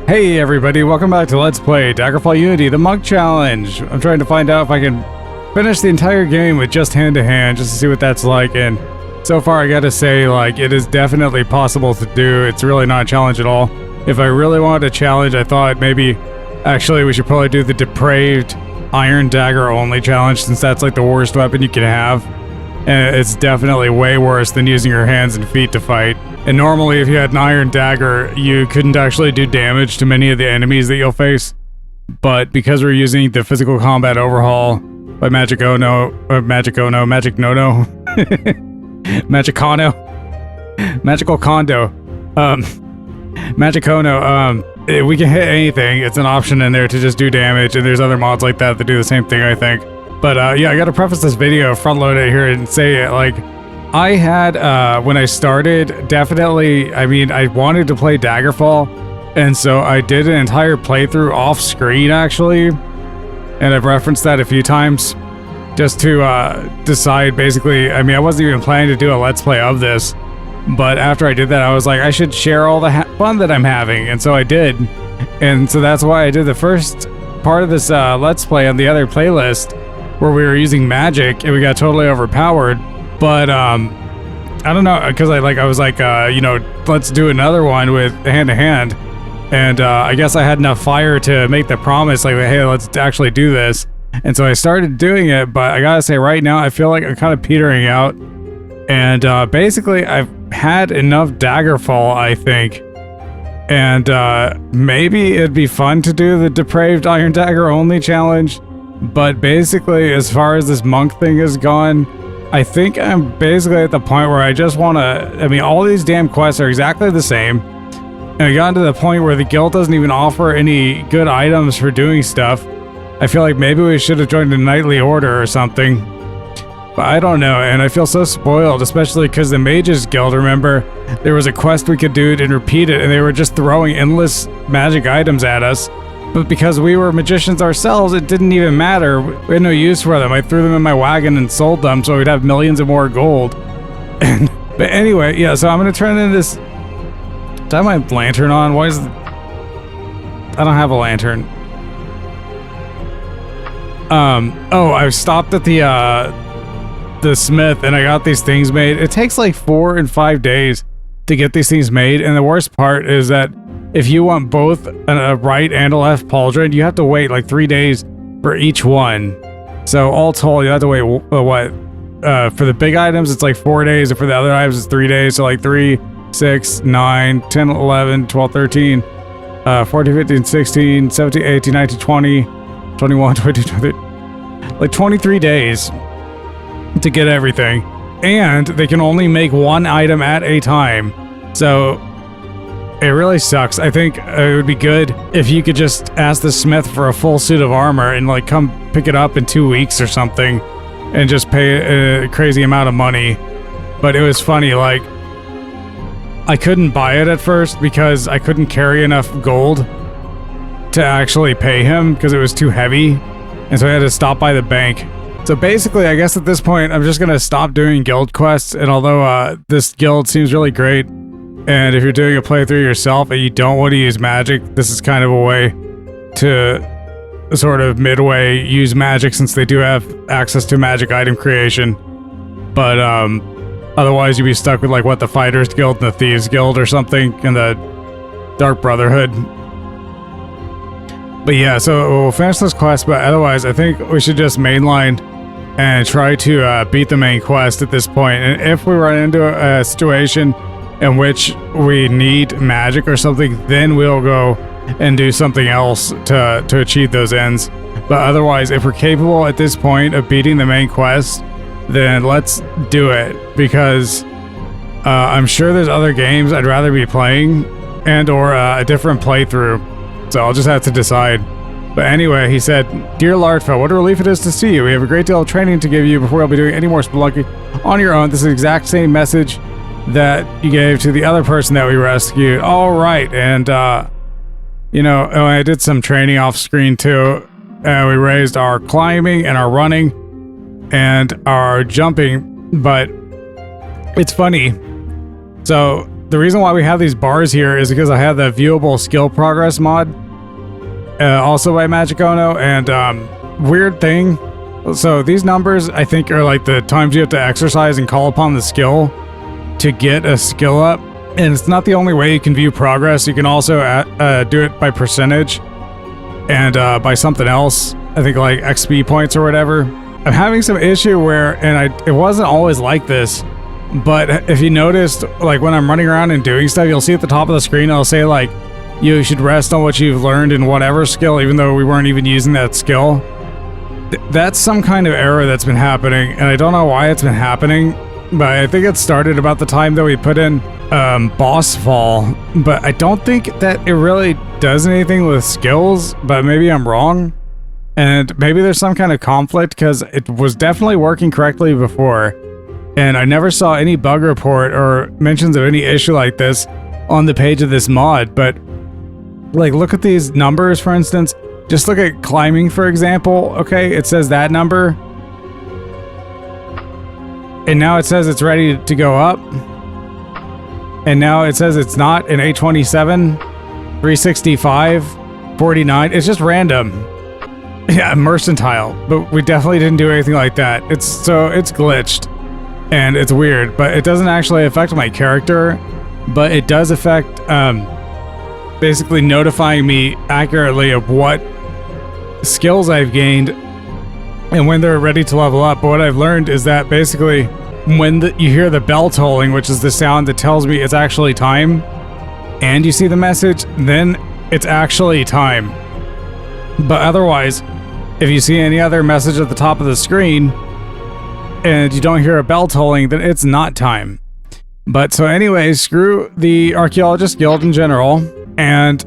Hey everybody, welcome back to Let's Play Daggerfall Unity, the Monk Challenge. I'm trying to find out if I can finish the entire game with just hand-to-hand, just to see what that's like, and so far I gotta say, like, it is definitely possible to do. It's really not a challenge at all. If I really wanted a challenge, I thought maybe, actually, we should probably do the Depraved Iron Dagger only challenge, since that's like the worst weapon you can have. And it's definitely way worse than using your hands and feet to fight. And normally, if you had an iron dagger, you couldn't actually do damage to many of the enemies that you'll face. But because we're using the physical combat overhaul by Magic Nono, Magical Condo, Magicono, we can hit anything. It's an option in there to just do damage, and there's other mods like that that do the same thing, I think. But yeah, I gotta preface this video, front load it here and say it, like, I had, when I started, definitely, I mean, I wanted to play Daggerfall, and so I did an entire playthrough off screen, actually, and I've referenced that a few times, just to decide, basically, I mean, I wasn't even planning to do a Let's Play of this, but after I did that, I was like, I should share all the fun that I'm having, and so I did, and so that's why I did the first part of this Let's Play on the other playlist, where we were using magic, and we got totally overpowered. But I don't know, because I was like, you know, let's do another one with hand-to-hand, and I guess I had enough fire to make the promise, like, hey, let's actually do this. And so I started doing it, but I gotta say, right now I feel like I'm kind of petering out, and basically I've had enough Daggerfall, I think, and maybe it'd be fun to do the Depraved Iron Dagger only challenge. But basically, as far as this monk thing has gone, I think I'm basically at the point where I just want to, I mean, all these damn quests are exactly the same. And I got to the point where the guild doesn't even offer any good items for doing stuff. I feel like maybe we should have joined a knightly order or something. But I don't know, and I feel so spoiled, especially because the Mages Guild, remember, there was a quest we could do and repeat it, and they were just throwing endless magic items at us. But because we were magicians ourselves, it didn't even matter. We had no use for them. I threw them in my wagon and sold them so we'd have millions of more gold. But anyway, yeah, so I'm going to turn in this... Do I have my lantern on? Why is... I don't have a lantern. Oh, I stopped at the smith and I got these things made. It takes like 4 and 5 days to get these things made. And the worst part is that if you want both a right and a left pauldron, you have to wait like 3 days for each one. So all told, you have to wait, what? For the big items, it's like 4 days, and for the other items, it's 3 days. So like 3, 6, 9, 10, 11, 12, 13, 14, 15, 16, 17, 18, 19, 20, 21, 22, 23, like 23 days to get everything. And they can only make one item at a time. So it really sucks. I think it would be good if you could just ask the smith for a full suit of armor and like come pick it up in 2 weeks or something and just pay a crazy amount of money. But it was funny, like, I couldn't buy it at first because I couldn't carry enough gold to actually pay him because it was too heavy, and so I had to stop by the bank. So basically, I guess at this point, I'm just gonna stop doing guild quests, and although this guild seems really great, and if you're doing a playthrough yourself and you don't want to use magic, this is kind of a way to sort of midway use magic, since they do have access to magic item creation. But otherwise you'd be stuck with like, what, the Fighters Guild and the Thieves Guild or something, and the Dark Brotherhood. But yeah, so we'll finish this quest, but otherwise I think we should just mainline and try to beat the main quest at this point. And if we run into a situation in which we need magic or something, then we'll go and do something else to achieve those ends. But otherwise, if we're capable at this point of beating the main quest, then let's do it, because I'm sure there's other games I'd rather be playing, and or a different playthrough, so I'll just have to decide. But anyway, he said, "Dear Lardfell, what a relief it is to see you. We have a great deal of training to give you before you'll be doing any more spelunking on your own." This is the exact same message that you gave to the other person that we rescued. All right, and you know, I did some training off screen too. We raised our climbing and our running and our jumping, but it's funny. So the reason why we have these bars here is because I have the viewable skill progress mod, also by Magic Ono, and weird thing. So these numbers, I think, are like the times you have to exercise and call upon the skill to get a skill up. And it's not the only way you can view progress. You can also do it by percentage and by something else. I think like XP points or whatever. I'm having some issue where, and it wasn't always like this, but if you noticed, like when I'm running around and doing stuff, you'll see at the top of the screen, it'll say like, you should rest on what you've learned in whatever skill, even though we weren't even using that skill. That's some kind of error that's been happening, and I don't know why it's been happening, but I think it started about the time that we put in BOSSFall, but I don't think that it really does anything with skills, but maybe I'm wrong. And maybe there's some kind of conflict, because it was definitely working correctly before, and I never saw any bug report or mentions of any issue like this on the page of this mod. But like, look at these numbers, for instance. Just look at climbing, for example. Okay, it says that number, and now it says it's ready to go up, and now it says it's not in 827, 365, 49. It's just random. Yeah, mercantile, but we definitely didn't do anything like that. It's glitched, and it's weird, but it doesn't actually affect my character, but it does affect basically notifying me accurately of what skills I've gained and when they're ready to level up. But what I've learned is that basically when you hear the bell tolling, which is the sound that tells me it's actually time, and you see the message, then it's actually time. But otherwise, if you see any other message at the top of the screen and you don't hear a bell tolling, then it's not time. But so anyways, screw the Archaeologist Guild in general. And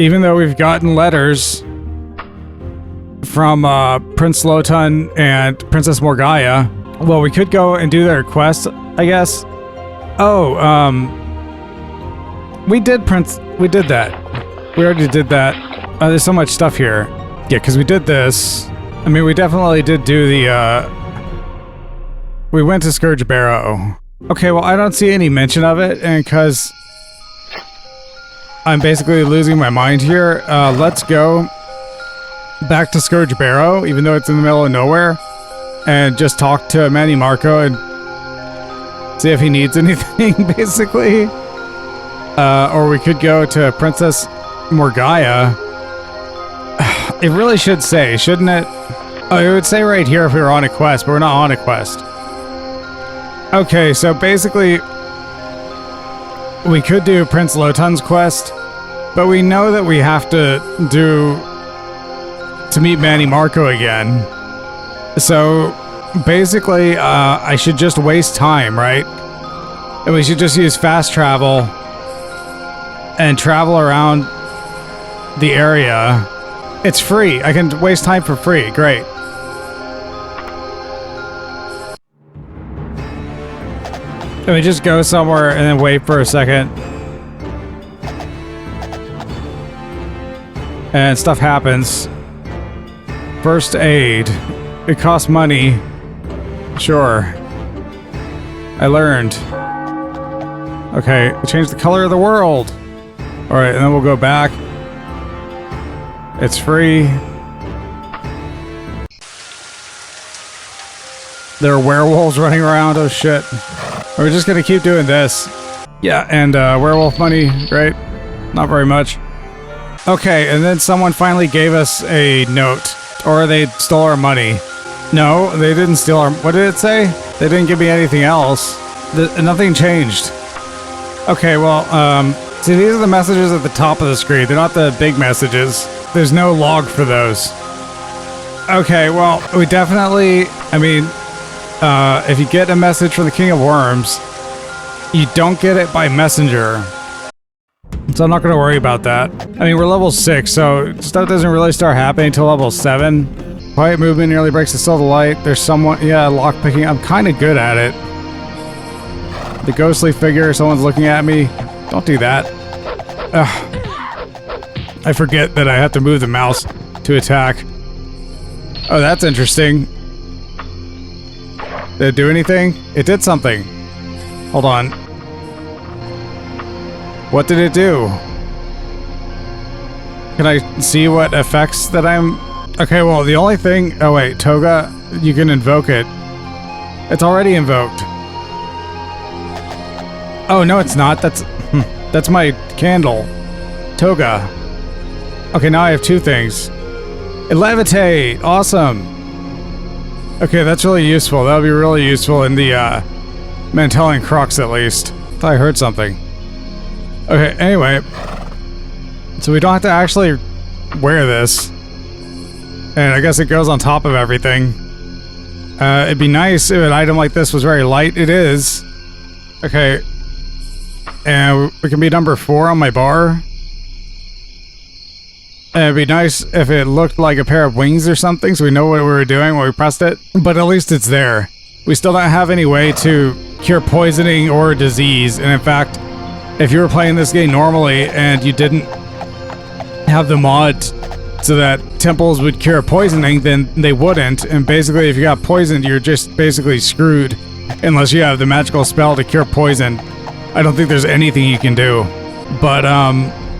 even though we've gotten letters from Prince Lotan and Princess Morgaya, well, we could go and do their quest, I guess. Oh, we did that. We already did that. There's so much stuff here. Yeah, because we did this. I mean, we definitely did do the, we went to Scourge Barrow. Okay, well, I don't see any mention of it, and because I'm basically losing my mind here, let's go back to Scourge Barrow, even though it's in the middle of nowhere, and just talk to Manny Marco and see if he needs anything, basically. Or we could go to Princess Morgaya. It really should say, shouldn't it? Oh, it would say right here if we were on a quest, but we're not on a quest. Okay, so basically, we could do Prince Lotan's quest, but we know that we have to meet Manny Marco again. So basically, I should just waste time, right? And we should just use fast travel and travel around the area. It's free. I can waste time for free. Great. Can we just go somewhere and then wait for a second? And stuff happens. First aid. It costs money. Sure. I learned. Okay, change the color of the world. Alright, and then we'll go back. It's free. There are werewolves running around. Oh shit. We're just gonna keep doing this. Yeah, and werewolf money, right? Not very much. Okay, and then someone finally gave us a note. Or they stole our money. No, they didn't steal our... What did it say? They didn't give me anything else. Nothing changed. Okay, well, see, these are the messages at the top of the screen. They're not the big messages. There's no log for those. Okay, well, we definitely... I mean... if you get a message from the King of Worms, you don't get it by messenger. So I'm not going to worry about that. I mean, we're level 6, so stuff doesn't really start happening until level 7. Quiet movement nearly breaks the still the light. There's someone... Yeah, lockpicking. I'm kind of good at it. The ghostly figure, someone's looking at me. Don't do that. Ugh. I forget that I have to move the mouse to attack. Oh, that's interesting. Did it do anything? It did something. Hold on. What did it do? Can I see what effects that I'm... Okay, well, the only thing... Oh, wait, Toga, you can invoke it. It's already invoked. Oh, no, it's not. That's my candle. Toga. Okay, now I have two things. It levitate! Awesome! Okay, that's really useful. That'll be really useful in the, Mantelian Crux, at least. I thought I heard something. Okay, anyway. So we don't have to actually wear this. And I guess it goes on top of everything. It'd be nice if an item like this was very light. It is. Okay. And we can be number 4 on my bar. And it'd be nice if it looked like a pair of wings or something, so we know what we were doing when we pressed it. But at least it's there. We still don't have any way to cure poisoning or disease. And in fact, if you were playing this game normally and you didn't have the mod so that temples would cure poisoning, then they wouldn't. And basically, if you got poisoned, you're just basically screwed. Unless you have the magical spell to cure poison. I don't think there's anything you can do. But,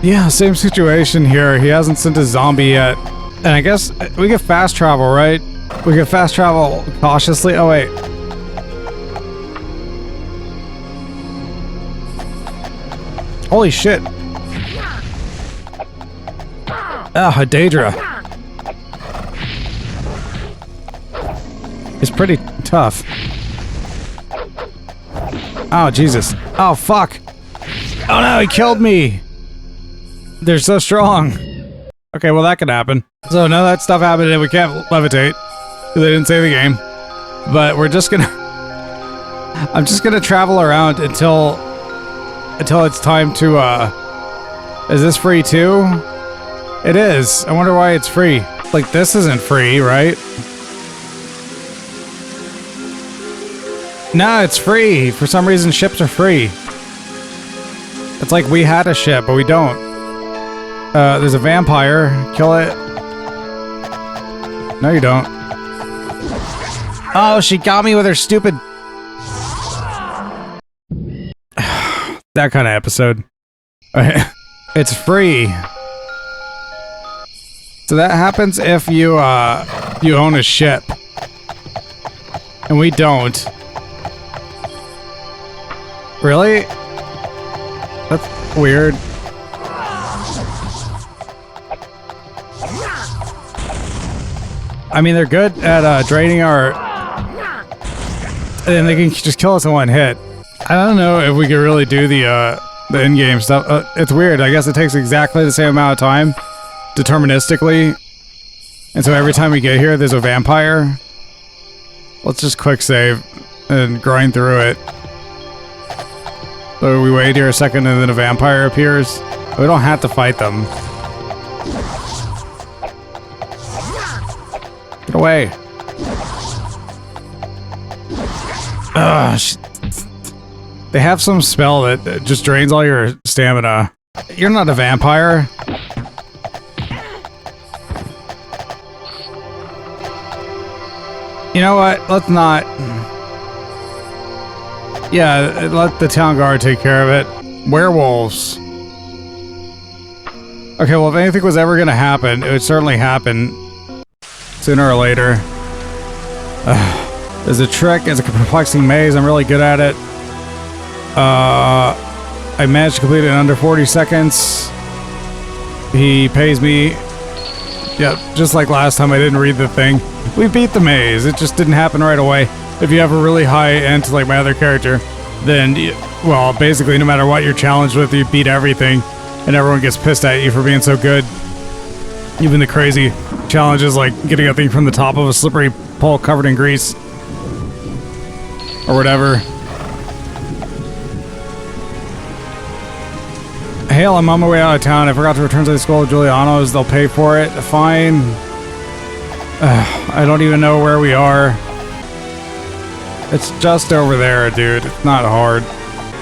yeah, same situation here. He hasn't sent a zombie yet. And I guess we get fast travel, right? We can fast travel cautiously. Oh, wait. Holy shit. Ah, a Daedra. It's pretty tough. Oh, Jesus. Oh, fuck. Oh, no, he killed me. They're so strong. Okay, well, that could happen. So none of that stuff happened and we can't levitate. They didn't save the game. But we're just gonna... I'm just gonna travel around until it's time to, Is this free too? It is. I wonder why it's free. Like, this isn't free, right? No, it's free. For some reason, ships are free. It's like we had a ship, but we don't. There's a vampire. Kill it. No, you don't. Oh, she got me with her stupid... that kind of episode. It's free. So that happens if you, you own a ship. And we don't. Really? That's weird. I mean, they're good at draining our... And they can just kill us in one hit. I don't know if we could really do the in-game stuff. It's weird. I guess it takes exactly the same amount of time, deterministically. And so every time we get here, there's a vampire. Let's just quick save and grind through it. So we wait here a second and then a vampire appears. We don't have to fight them. Get away. Ugh. They have some spell that just drains all your stamina. You're not a vampire. You know what? Let's not... Yeah, let the town guard take care of it. Werewolves. Okay, well, if anything was ever gonna happen, it would certainly happen sooner or later. There's a trick, it's a perplexing maze, I'm really good at it. I managed to complete it in under 40 seconds. He pays me. Yep, just like last time I didn't read the thing. We beat the maze, it just didn't happen right away. If you have a really high end like my other character, then, well, basically no matter what you're challenged with, you beat everything. And everyone gets pissed at you for being so good. Even the crazy challenges like getting a thing from the top of a slippery pole covered in grease. Or whatever. Hail, I'm on my way out of town. I forgot to return to the school of Giuliano's. They'll pay for it. Fine. I don't even know where we are. It's just over there, dude. It's not hard.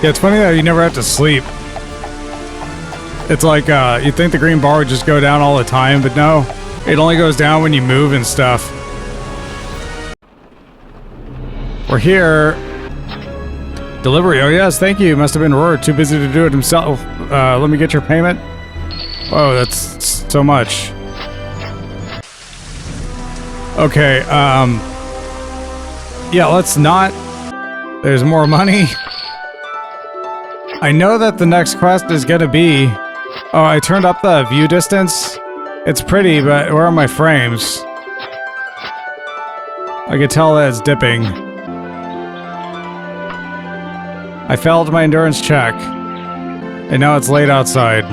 Yeah, it's funny that you never have to sleep. It's like, you'd think the green bar would just go down all the time, but no. It only goes down when you move and stuff. We're here. Delivery. Oh, yes. Thank you. Must have been Roar. Too busy to do it himself. Let me get your payment. Oh, that's so much. Okay. Yeah, let's not. There's more money. I know that the next quest is gonna be... Oh, I turned up the view distance. It's pretty, but where are my frames? I can tell that it's dipping. I failed my endurance check. And now it's late outside.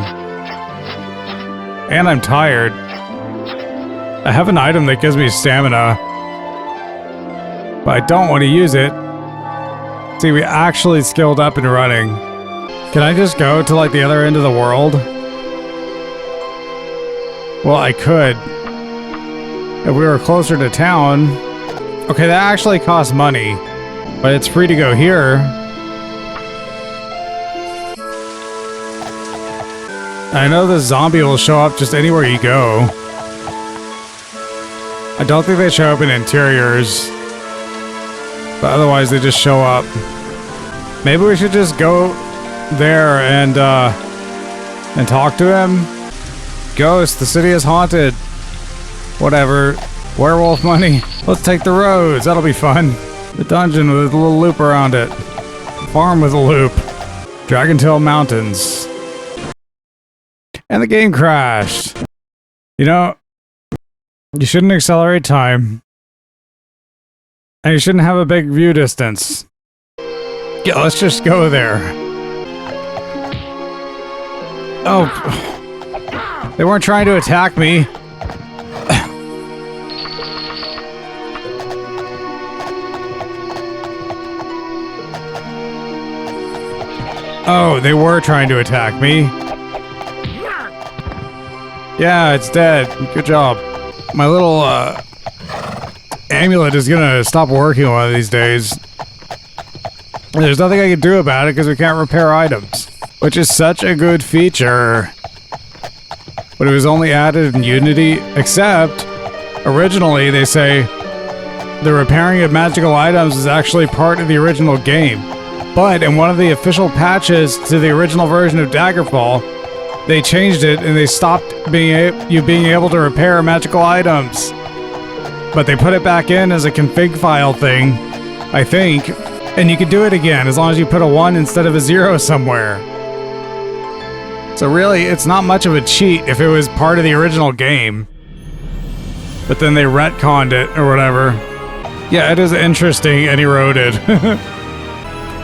And I'm tired. I have an item that gives me stamina. But I don't want to use it. See, we actually skilled up and running. Can I just go to like the other end of the world? Well, I could. If we were closer to town. Okay, that actually costs money. But it's free to go here. I know the zombie will show up just anywhere you go. I don't think they show up in interiors. But otherwise they just show up. Maybe we should just go there and talk to him. Ghost, the city is haunted. Whatever. Werewolf money. Let's take the roads. That'll be fun. The dungeon with a little loop around it. Farm with a loop. Dragontail Mountains. And the game crashed. You know, you shouldn't accelerate time. And you shouldn't have a big view distance. Yeah, let's just go there. Oh. They weren't trying to attack me. Oh, they were trying to attack me. Yeah, it's dead. Good job. My little amulet is gonna stop working one of these days. There's nothing I can do about it because we can't repair items, which is such a good feature. But it was only added in Unity, except originally they say the repairing of magical items is actually part of the original game. But in one of the official patches to the original version of Daggerfall, they changed it and they stopped being able to repair magical items. But they put it back in as a config file thing, I think, and you can do it again as long as you put a 1 instead of a 0 somewhere. So really, it's not much of a cheat if it was part of the original game. But then they retconned it or whatever. Yeah, it is interesting and eroded.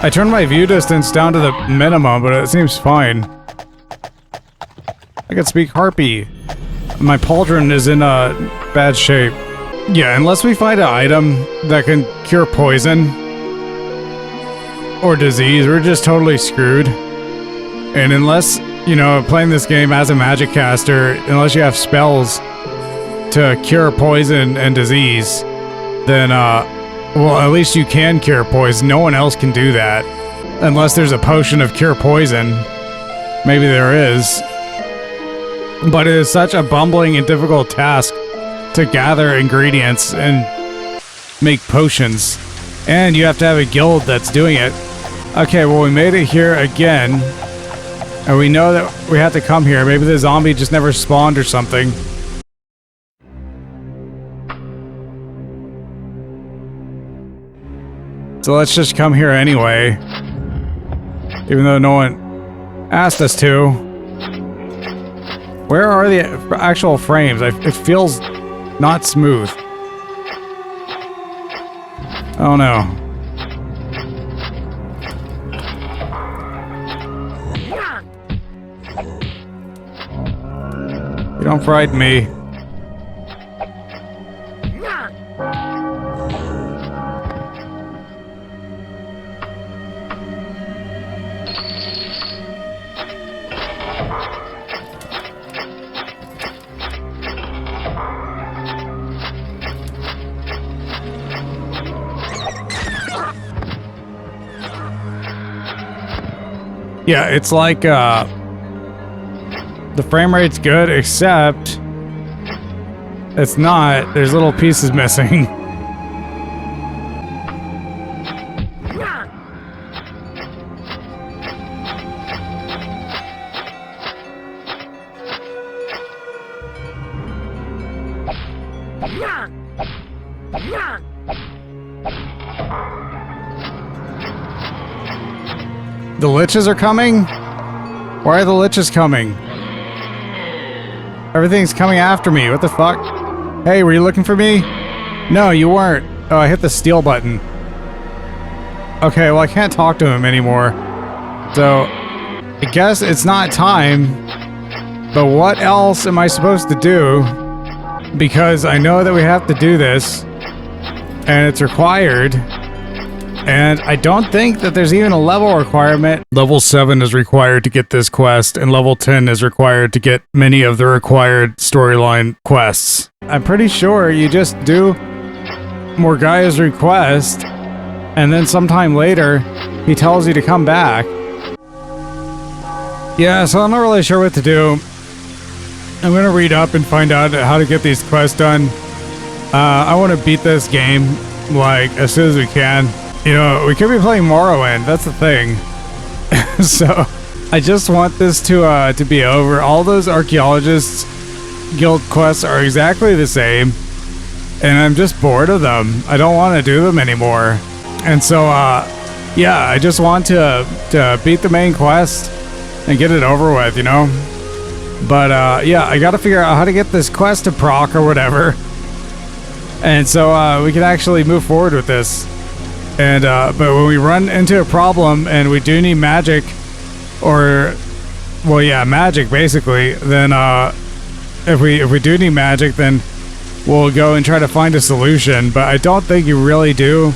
I turned my view distance down to the minimum, but it seems fine. I can speak Harpy. My pauldron is in bad shape. Yeah, unless we find an item that can cure poison or disease, we're just totally screwed. And unless, you know, playing this game as a magic caster, unless you have spells to cure poison and disease, then, well, at least you can cure poison. No one else can do that. Unless there's a potion of cure poison. Maybe there is. But it is such a bumbling and difficult task to gather ingredients and make potions. And you have to have a guild that's doing it. Okay, well, we made it here again. And we know that we have to come here. Maybe the zombie just never spawned or something. So let's just come here anyway. Even though no one asked us to. Where are the actual frames? It feels not smooth. Oh no. You don't frighten me. Yeah, it's like, the frame rate's good, except it's not. There's little pieces missing. The Liches are coming? Why are the Liches coming? Everything's coming after me. What the fuck? Hey, were you looking for me? No, you weren't. Oh, I hit the steal button. Okay, well, I can't talk to him anymore. So, I guess it's not time. But what else am I supposed to do? Because I know that we have to do this. And it's required. And I don't think that there's even a level requirement. Level 7 is required to get this quest, and level 10 is required to get many of the required storyline quests. I'm pretty sure you just do Morgaya's request, and then sometime later, he tells you to come back. Yeah, so I'm not really sure what to do. I'm gonna read up and find out how to get these quests done. I want to beat this game, like, as soon as we can. You know, we could be playing Morrowind, that's the thing. So, I just want this to be over. All those Archaeologists Guild quests are exactly the same, and I'm just bored of them. I don't want to do them anymore. And so, yeah, I just want to beat the main quest and get it over with, you know? But, yeah, I gotta figure out how to get this quest to proc or whatever. And so, we can actually move forward with this. And, but when we run into a problem and we do need magic, or, well, yeah, magic, basically, then, if we do need magic, then we'll go and try to find a solution. But I don't think you really do.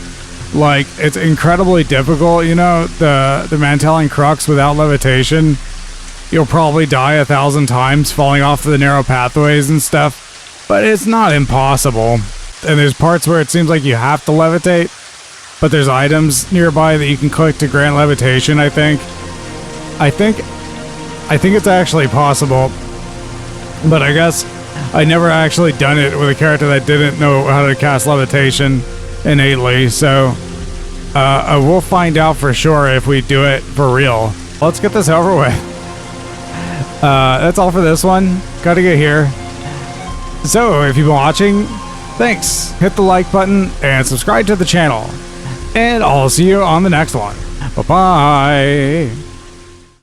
Like, it's incredibly difficult, you know, the Mantelling Crux without levitation. You'll probably die 1,000 times falling off the narrow pathways and stuff. But it's not impossible. And there's parts where it seems like you have to levitate. But there's items nearby that you can click to grant levitation, I think. I think it's actually possible. But I guess I never actually done it with a character that didn't know how to cast levitation innately. So I will find out for sure if we do it for real. Let's get this over with. That's all for this one. Gotta get here. So if you've been watching, thanks. Hit the like button and subscribe to the channel. And I'll see you on the next one. Bye-bye.